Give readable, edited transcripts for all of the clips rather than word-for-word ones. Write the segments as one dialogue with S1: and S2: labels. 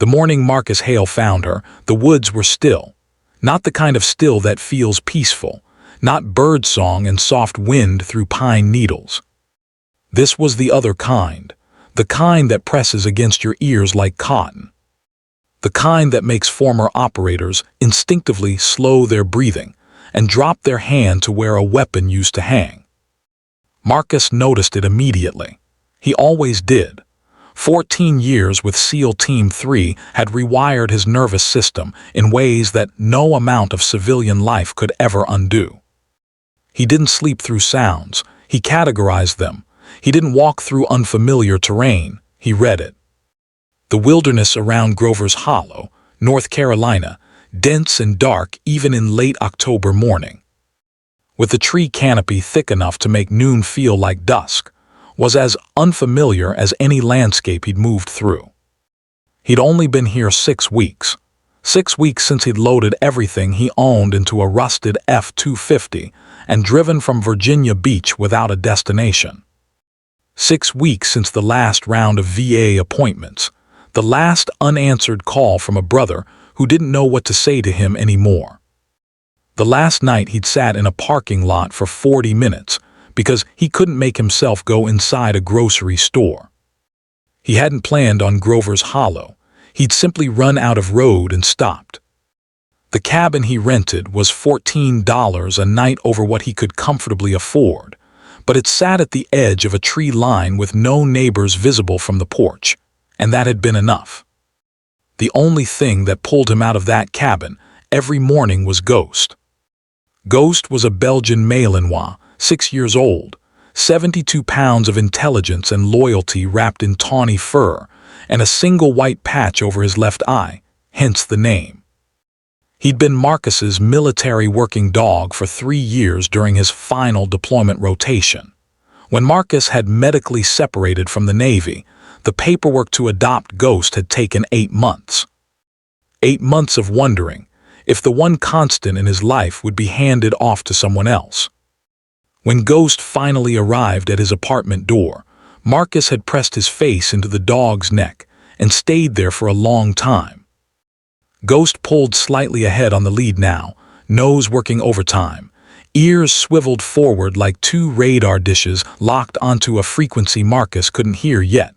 S1: The morning Marcus Hale found her, the woods were still. Not the kind of still that feels peaceful, not birdsong and soft wind through pine needles. This was the other kind, the kind that presses against your ears like cotton. The kind that makes former operators instinctively slow their breathing and drop their hand to where a weapon used to hang. Marcus noticed it immediately. He always did. 14 years with SEAL Team 3 had rewired his nervous system in ways that no amount of civilian life could ever undo. He didn't sleep through sounds, he categorized them. He didn't walk through unfamiliar terrain, he read it. The wilderness around Grover's Hollow, North Carolina, dense and dark even in late October morning. With the tree canopy thick enough to make noon feel like dusk, was as unfamiliar as any landscape he'd moved through. He'd only been here 6 weeks. 6 weeks since he'd loaded everything he owned into a rusted F-250 and driven from Virginia Beach without a destination. 6 weeks since the last round of VA appointments, the last unanswered call from a brother who didn't know what to say to him anymore. The last night he'd sat in a parking lot for 40 minutes because he couldn't make himself go inside a grocery store. He hadn't planned on Grover's Hollow. He'd simply run out of road and stopped. The cabin he rented was $14 a night over what he could comfortably afford, but it sat at the edge of a tree line with no neighbors visible from the porch, and that had been enough. The only thing that pulled him out of that cabin every morning was Ghost. Ghost was a Belgian Malinois, 6 years old, 72 pounds of intelligence and loyalty wrapped in tawny fur, and a single white patch over his left eye, hence the name. He'd been Marcus's military working dog for 3 years during his final deployment rotation. When Marcus had medically separated from the Navy, the paperwork to adopt Ghost had taken 8 months. 8 months of wondering if the one constant in his life would be handed off to someone else. When Ghost finally arrived at his apartment door, Marcus had pressed his face into the dog's neck and stayed there for a long time. Ghost pulled slightly ahead on the lead now, nose working overtime, ears swiveled forward like 2 radar dishes locked onto a frequency Marcus couldn't hear yet.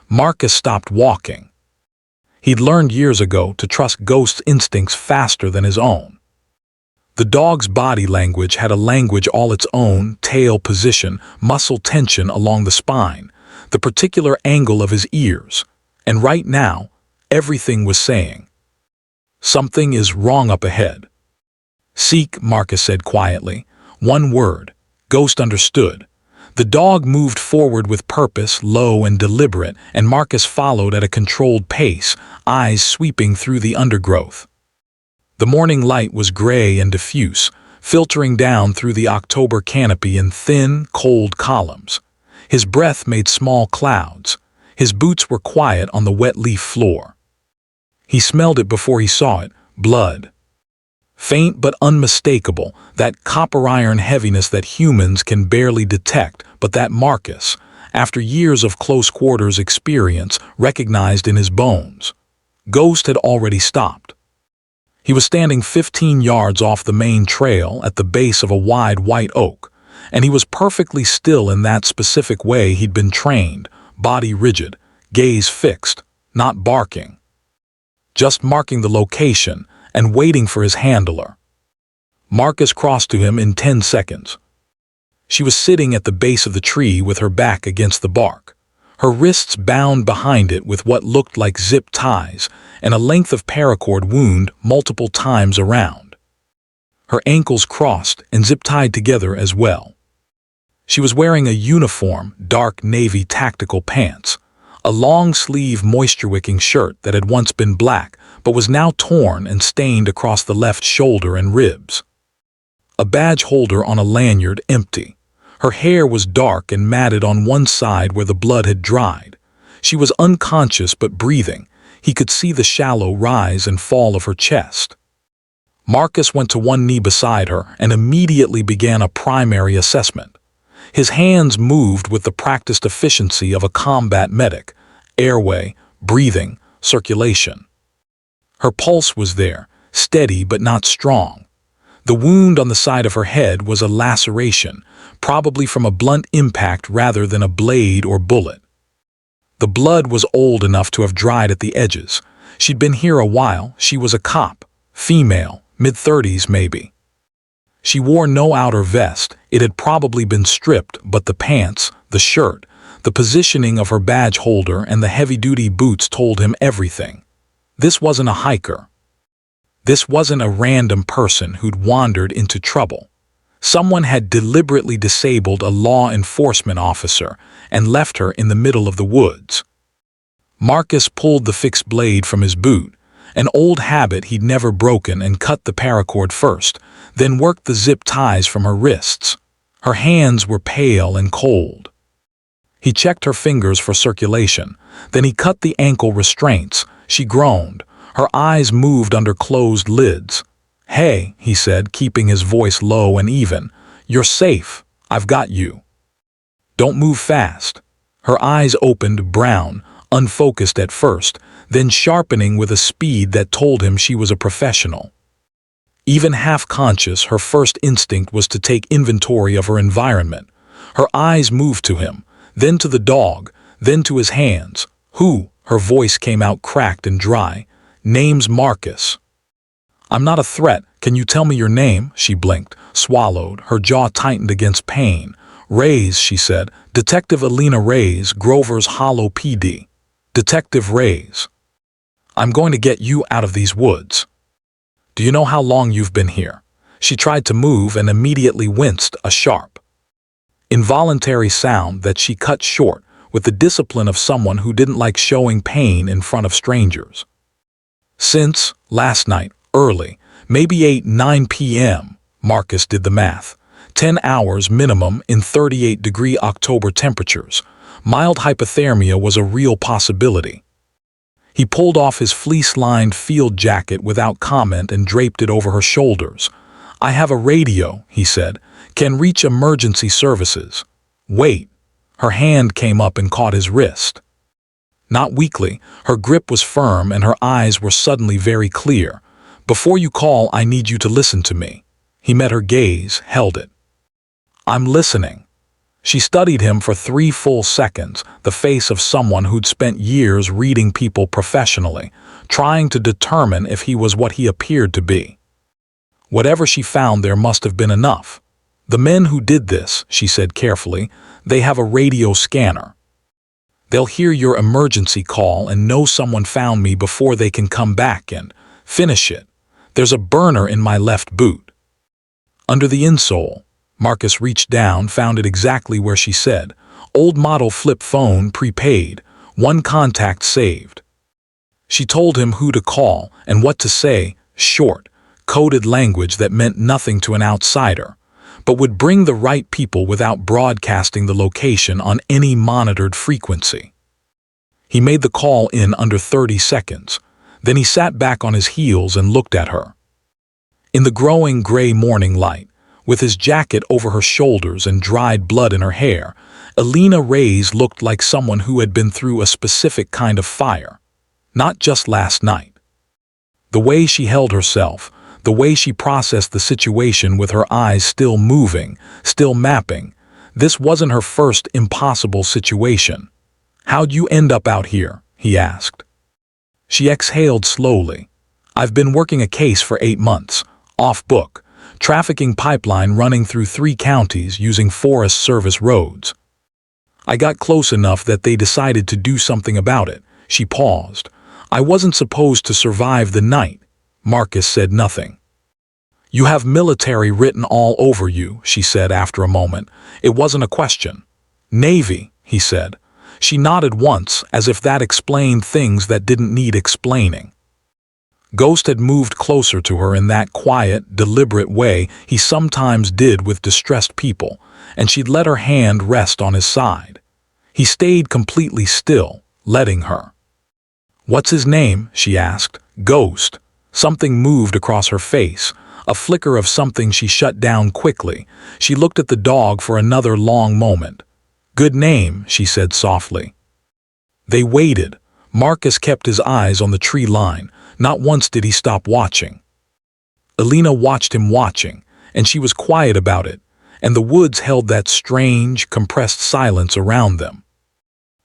S1: Marcus stopped walking. He'd learned years ago to trust Ghost's instincts faster than his own. The dog's body language had a language all its own: tail position, muscle tension along the spine, the particular angle of his ears, and right now, everything was saying, "Something is wrong up ahead." "Seek," Marcus said quietly. One word. Ghost understood. The dog moved forward with purpose, low and deliberate, and Marcus followed at a controlled pace, eyes sweeping through the undergrowth. The morning light was gray and diffuse, filtering down through the October canopy in thin, cold columns. His breath made small clouds. His boots were quiet on the wet leaf floor. He smelled it before he saw it: blood. Faint but unmistakable, that copper iron heaviness that humans can barely detect, but that Marcus, after years of close quarters experience, recognized in his bones. Ghost had already stopped. He was standing 15 yards off the main trail at the base of a wide white oak, and he was perfectly still in that specific way he'd been trained, body rigid, gaze fixed, not barking. Just marking the location and waiting for his handler. Marcus crossed to him in 10 seconds. She was sitting at the base of the tree with her back against the bark, her wrists bound behind it with what looked like zip ties and a length of paracord wound multiple times around. Her ankles crossed and zip-tied together as well. She was wearing a uniform, dark navy tactical pants, a long-sleeve moisture-wicking shirt that had once been black but was now torn and stained across the left shoulder and ribs. A badge holder on a lanyard empty. Her hair was dark and matted on one side where the blood had dried. She was unconscious but breathing. He could see the shallow rise and fall of her chest. Marcus went to one knee beside her and immediately began a primary assessment. His hands moved with the practiced efficiency of a combat medic: airway, breathing, circulation. Her pulse was there, steady but not strong. The wound on the side of her head was a laceration, probably from a blunt impact rather than a blade or bullet. The blood was old enough to have dried at the edges. She'd been here a while. She was a cop, female, mid-30s maybe. She wore no outer vest. It had probably been stripped, but the pants, the shirt, the positioning of her badge holder and the heavy-duty boots told him everything. This wasn't a hiker. This wasn't a random person who'd wandered into trouble. Someone had deliberately disabled a law enforcement officer and left her in the middle of the woods. Marcus pulled the fixed blade from his boot, an old habit he'd never broken, and cut the paracord first, then worked the zip ties from her wrists. Her hands were pale and cold. He checked her fingers for circulation. Then he cut the ankle restraints. She groaned. Her eyes moved under closed lids. "Hey," he said, keeping his voice low and even. "You're safe. I've got you. Don't move fast." Her eyes opened, brown, unfocused at first, then sharpening with a speed that told him she was a professional. Even half-conscious, her first instinct was to take inventory of her environment. Her eyes moved to him, then to the dog, then to his hands. "Who?" Her voice came out cracked and dry. "Name's Marcus." "I'm not a threat. Can you tell me your name?" She blinked, swallowed, her jaw tightened against pain. "Reyes," she said. "Detective Elena Reyes, Grover's Hollow PD. Detective Reyes. I'm going to get you out of these woods. Do you know how long you've been here?" She tried to move and immediately winced, a sharp, involuntary sound that she cut short with the discipline of someone who didn't like showing pain in front of strangers. "Since last night, early, maybe 8-9 p.m., Marcus did the math. 10 hours minimum in 38-degree October temperatures. Mild hypothermia was a real possibility. He pulled off his fleece-lined field jacket without comment and draped it over her shoulders. "I have a radio," he said. "Can reach emergency services." "Wait." Her hand came up and caught his wrist. Not weakly, her grip was firm and her eyes were suddenly very clear. "Before you call, I need you to listen to me." He met her gaze, held it. "I'm listening." She studied him for 3 full seconds, the face of someone who'd spent years reading people professionally, trying to determine if he was what he appeared to be. Whatever she found there must have been enough. "The men who did this," she said carefully, "they have a radio scanner. They'll hear your emergency call and know someone found me before they can come back and finish it. There's a burner in my left boot. Under the insole." Marcus reached down, found it exactly where she said. "Old model flip phone, prepaid, 1 contact saved." She told him who to call and what to say, short, coded language that meant nothing to an outsider, but would bring the right people without broadcasting the location on any monitored frequency. He made the call in under 30 seconds. Then he sat back on his heels and looked at her. In the growing gray morning light, with his jacket over her shoulders and dried blood in her hair, Elena Reyes looked like someone who had been through a specific kind of fire. Not just last night. The way she held herself, the way she processed the situation with her eyes still moving, still mapping. This wasn't her first impossible situation. "How'd you end up out here?" he asked. She exhaled slowly. "I've been working a case for 8 months, off book. Trafficking pipeline running through 3 counties using Forest Service roads. I got close enough that they decided to do something about it." She paused. "I wasn't supposed to survive the night." Marcus said nothing. "You have military written all over you," she said after a moment. It wasn't a question. "Navy," he said. She nodded once, as if that explained things that didn't need explaining. Ghost had moved closer to her in that quiet, deliberate way he sometimes did with distressed people, and she'd let her hand rest on his side. He stayed completely still, letting her. "What's his name?" she asked. "Ghost." Something moved across her face, a flicker of something she shut down quickly. She looked at the dog for another long moment. "Good name," she said softly. They waited. Marcus kept his eyes on the tree line. Not once did he stop watching. Alina watched him watching, and she was quiet about it, and the woods held that strange, compressed silence around them.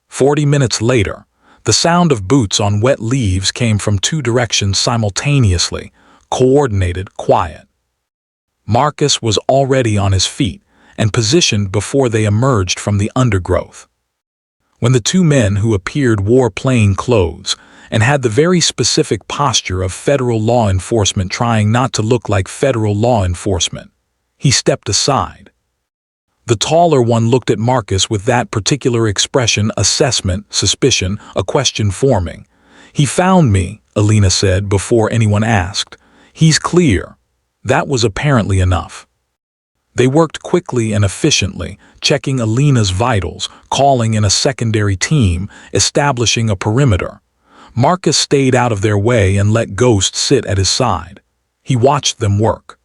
S1: 40 minutes later, the sound of boots on wet leaves came from two directions simultaneously, coordinated, quiet. Marcus was already on his feet and positioned before they emerged from the undergrowth. When the two men who appeared wore plain clothes and had the very specific posture of federal law enforcement trying not to look like federal law enforcement, he stepped aside. The taller one looked at Marcus with that particular expression, assessment, suspicion, a question forming. "He found me," Alina said before anyone asked. "He's clear." That was apparently enough. They worked quickly and efficiently, checking Alina's vitals, calling in a secondary team, establishing a perimeter. Marcus stayed out of their way and let Ghost sit at his side. He watched them work.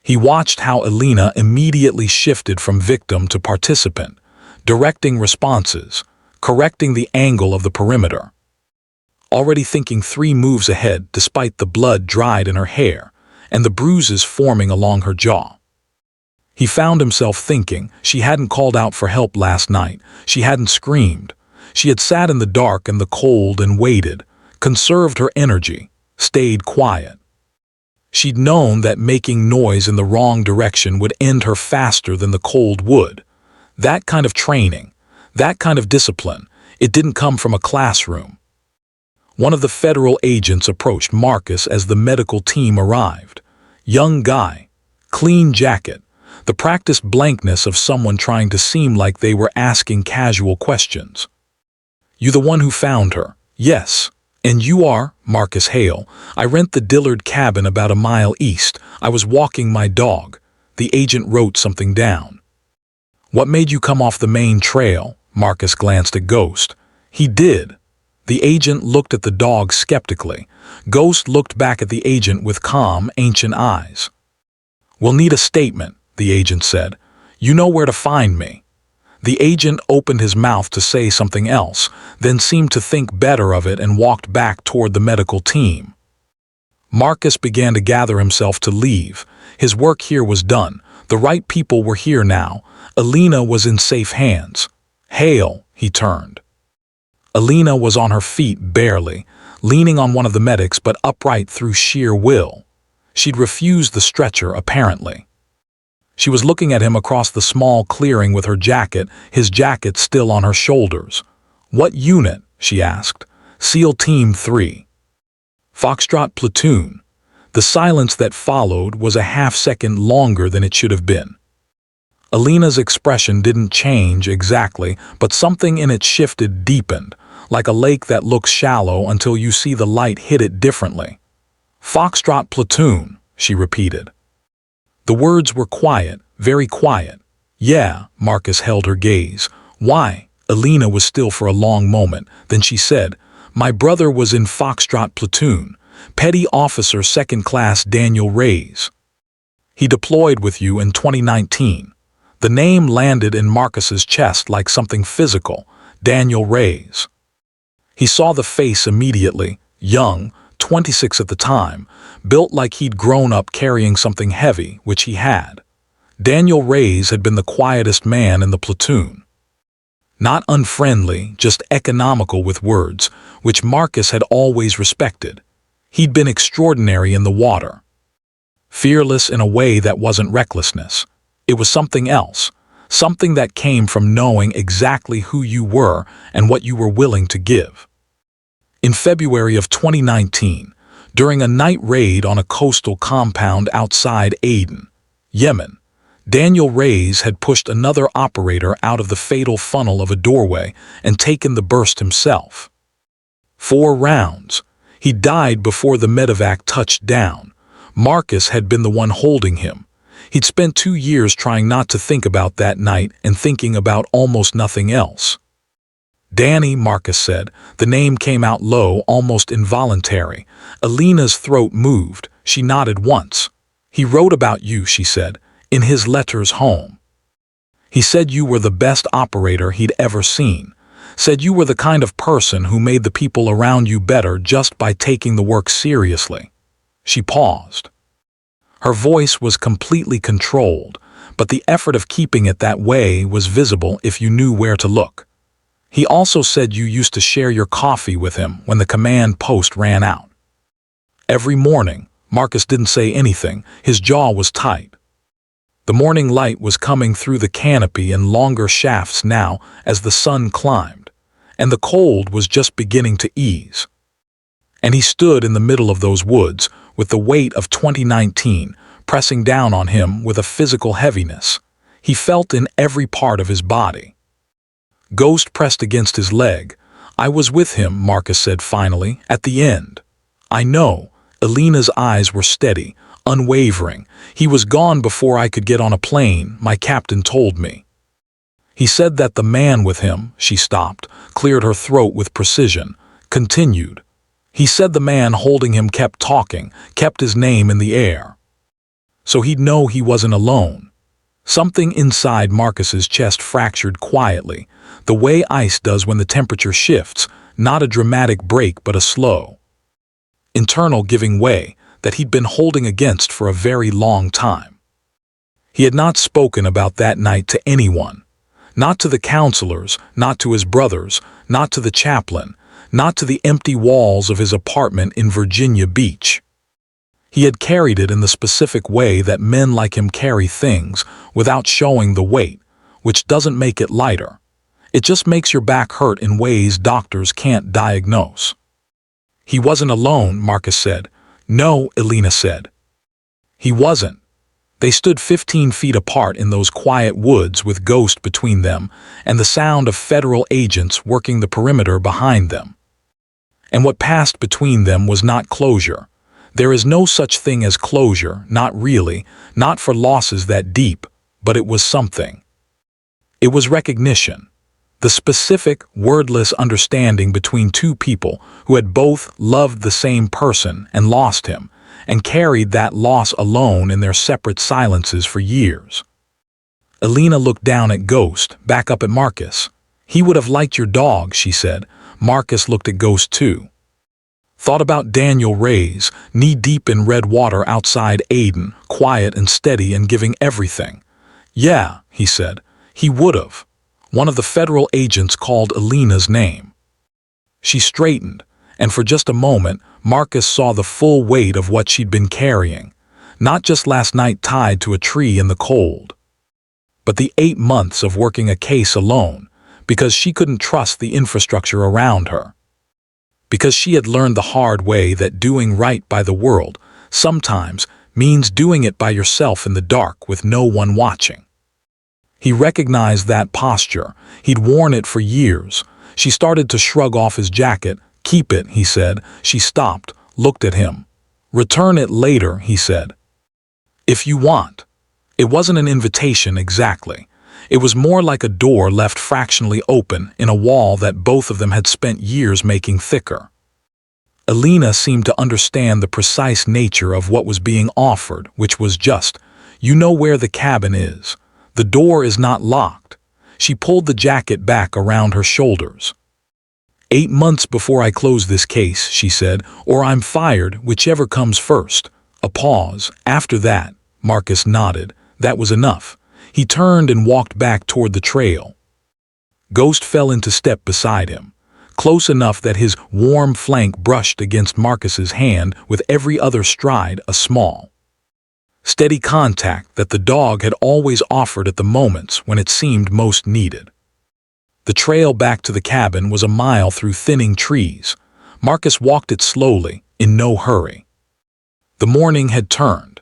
S1: He watched how Alina immediately shifted from victim to participant, directing responses, correcting the angle of the perimeter. Already thinking 3 moves ahead despite the blood dried in her hair and the bruises forming along her jaw. He found himself thinking she hadn't called out for help last night, she hadn't screamed. She had sat in the dark and the cold and waited, conserved her energy, stayed quiet. She'd known that making noise in the wrong direction would end her faster than the cold would. That kind of training, that kind of discipline, it didn't come from a classroom. One of the federal agents approached Marcus as the medical team arrived. Young guy, clean jacket, the practiced blankness of someone trying to seem like they were asking casual questions. "You the one who found her?" "Yes." "And you are?" "Marcus Hale. I rent the Dillard cabin about a mile east. I was walking my dog." The agent wrote something down. "What made you come off the main trail?" Marcus glanced at Ghost. "He did." The agent looked at the dog skeptically. Ghost looked back at the agent with calm, ancient eyes. "We'll need a statement," the agent said. "You know where to find me." The agent opened his mouth to say something else, then seemed to think better of it and walked back toward the medical team. Marcus began to gather himself to leave. His work here was done. The right people were here now. Alina was in safe hands. "Hale," he turned. Alina was on her feet barely, leaning on one of the medics but upright through sheer will. She'd refused the stretcher, apparently. She was looking at him across the small clearing with her jacket, his jacket still on her shoulders. "What unit?" she asked. "SEAL Team 3. Foxtrot Platoon." The silence that followed was a half-second longer than it should have been. Alina's expression didn't change exactly, but something in it shifted, deepened, like a lake that looks shallow until you see the light hit it differently. "Foxtrot Platoon," she repeated. The words were quiet, very quiet. "Yeah," Marcus held her gaze. "Why?" Alina was still for a long moment. Then she said, "My brother was in Foxtrot Platoon, Petty Officer 2nd Class Daniel Reyes. He deployed with you in 2019. The name landed in Marcus's chest like something physical. Daniel Reyes. He saw the face immediately, young, 26 at the time, built like he'd grown up carrying something heavy, which he had. Daniel Reyes had been the quietest man in the platoon. Not unfriendly, just economical with words, which Marcus had always respected. He'd been extraordinary in the water. Fearless in a way that wasn't recklessness. It was something else, something that came from knowing exactly who you were and what you were willing to give. In February of 2019, during a night raid on a coastal compound outside Aden, Yemen, Daniel Reyes had pushed another operator out of the fatal funnel of a doorway and taken the burst himself. 4 rounds. He died before the medevac touched down. Marcus had been the one holding him. He'd spent 2 years trying not to think about that night and thinking about almost nothing else. "Danny," Marcus said. The name came out low, almost involuntary. Alina's throat moved. She nodded once. "He wrote about you," she said, "in his letters home. He said you were the best operator he'd ever seen. Said you were the kind of person who made the people around you better just by taking the work seriously. She paused. Her voice was completely controlled, but the effort of keeping it that way was visible if you knew where to look. He also said you used to share your coffee with him when the command post ran out. Every morning, Marcus didn't say anything. His jaw was tight. The morning light was coming through the canopy in longer shafts now as the sun climbed, and the cold was just beginning to ease. And he stood in the middle of those woods with the weight of 2019 pressing down on him with a physical heaviness he felt in every part of his body. Ghost pressed against his leg. I was with him, Marcus said finally, at the end. I know. Elena's eyes were steady, unwavering. He was gone before I could get on a plane, my captain told me. He said that the man with him, she stopped, cleared her throat with precision, continued. He said the man holding him kept talking, kept his name in the air. So he'd know he wasn't alone. Something inside Marcus's chest fractured quietly, the way ice does when the temperature shifts, not a dramatic break but a slow, internal giving way that he'd been holding against for a very long time. He had not spoken about that night to anyone, not to the counselors, not to his brothers, not to the chaplain, not to the empty walls of his apartment in Virginia Beach. He had carried it in the specific way that men like him carry things without showing the weight, which doesn't make it lighter. It just makes your back hurt in ways doctors can't diagnose. He wasn't alone, Marcus said. No, Elena said. He wasn't. They stood 15 feet apart in those quiet woods with Ghost between them and the sound of federal agents working the perimeter behind them. And what passed between them was not closure. There is no such thing as closure, not really, not for losses that deep, but it was something. It was recognition. The specific, wordless understanding between two people who had both loved the same person and lost him, and carried that loss alone in their separate silences for years. Elena looked down at Ghost, back up at Marcus. He would have liked your dog, she said. Marcus looked at Ghost too. Thought about Daniel Reyes, knee-deep in red water outside Aden, quiet and steady and giving everything. Yeah, he said, he would have. One of the federal agents called Elena's name. She straightened, and for just a moment, Marcus saw the full weight of what she'd been carrying, not just last night tied to a tree in the cold, but the 8 months of working a case alone, because she couldn't trust the infrastructure around her. Because she had learned the hard way that doing right by the world sometimes means doing it by yourself in the dark with no one watching. He recognized that posture. He'd worn it for years. She started to shrug off his jacket. Keep it, he said. She stopped, looked at him. Return it later, he said. If you want. It wasn't an invitation exactly. It was more like a door left fractionally open in a wall that both of them had spent years making thicker. Elena seemed to understand the precise nature of what was being offered, which was just, you know where the cabin is. The door is not locked. She pulled the jacket back around her shoulders. 8 months before I close this case, she said, or I'm fired, whichever comes first. A pause. After that, Marcus nodded. That was enough. He turned and walked back toward the trail. Ghost fell into step beside him, close enough that his warm flank brushed against Marcus's hand with every other stride, a small, steady contact that the dog had always offered at the moments when it seemed most needed. The trail back to the cabin was a mile through thinning trees. Marcus walked it slowly, in no hurry. The morning had turned.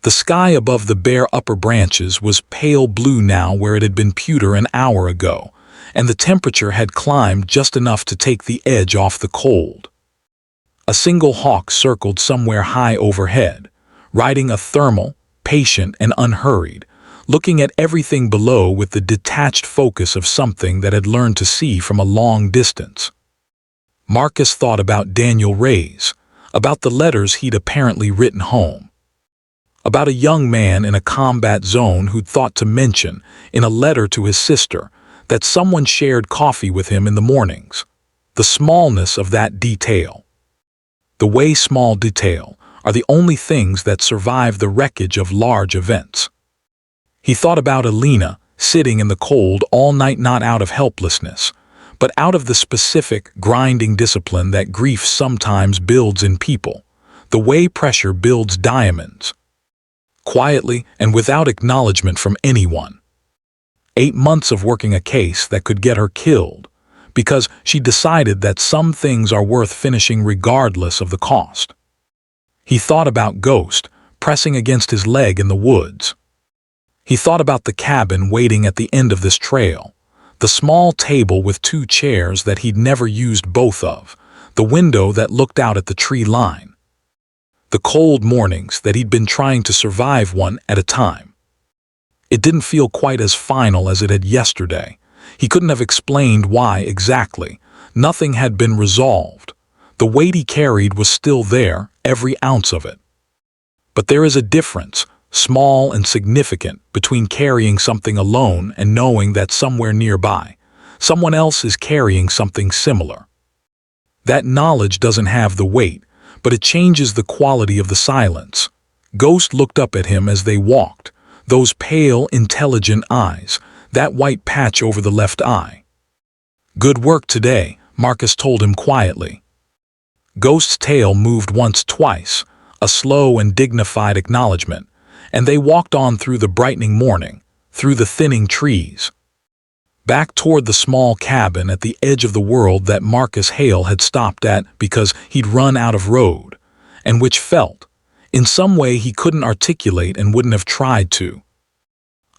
S1: The sky above the bare upper branches was pale blue now where it had been pewter an hour ago, and the temperature had climbed just enough to take the edge off the cold. A single hawk circled somewhere high overhead, riding a thermal, patient and unhurried, looking at everything below with the detached focus of something that had learned to see from a long distance. Marcus thought about Daniel Reyes, about the letters he'd apparently written home, about a young man in a combat zone who'd thought to mention, in a letter to his sister, that someone shared coffee with him in the mornings. The smallness of that detail. The way small detail are the only things that survive the wreckage of large events. He thought about Alina, sitting in the cold all night, not out of helplessness, but out of the specific, grinding discipline that grief sometimes builds in people, the way pressure builds diamonds. Quietly and without acknowledgement from anyone. 8 months of working a case that could get her killed, because she decided that some things are worth finishing regardless of the cost. He thought about Ghost, pressing against his leg in the woods. He thought about the cabin waiting at the end of this trail, the small table with 2 chairs that he'd never used both of, the window that looked out at the tree line. The cold mornings that he'd been trying to survive one at a time. It didn't feel quite as final as it had yesterday. He couldn't have explained why exactly. Nothing had been resolved. The weight he carried was still there, every ounce of it. But there is a difference, small and significant, between carrying something alone and knowing that somewhere nearby, someone else is carrying something similar. That knowledge doesn't have the weight, but it changes the quality of the silence. Ghost looked up at him as they walked, those pale, intelligent eyes, that white patch over the left eye. "Good work today," Marcus told him quietly. Ghost's tail moved once, twice, a slow and dignified acknowledgement, and they walked on through the brightening morning, through the thinning trees. Back toward the small cabin at the edge of the world that Marcus Hale had stopped at because he'd run out of road, and which felt, in some way he couldn't articulate and wouldn't have tried to,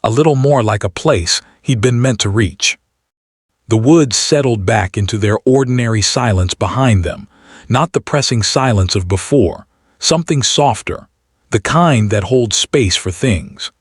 S1: a little more like a place he'd been meant to reach. The woods settled back into their ordinary silence behind them, not the pressing silence of before, something softer, the kind that holds space for things.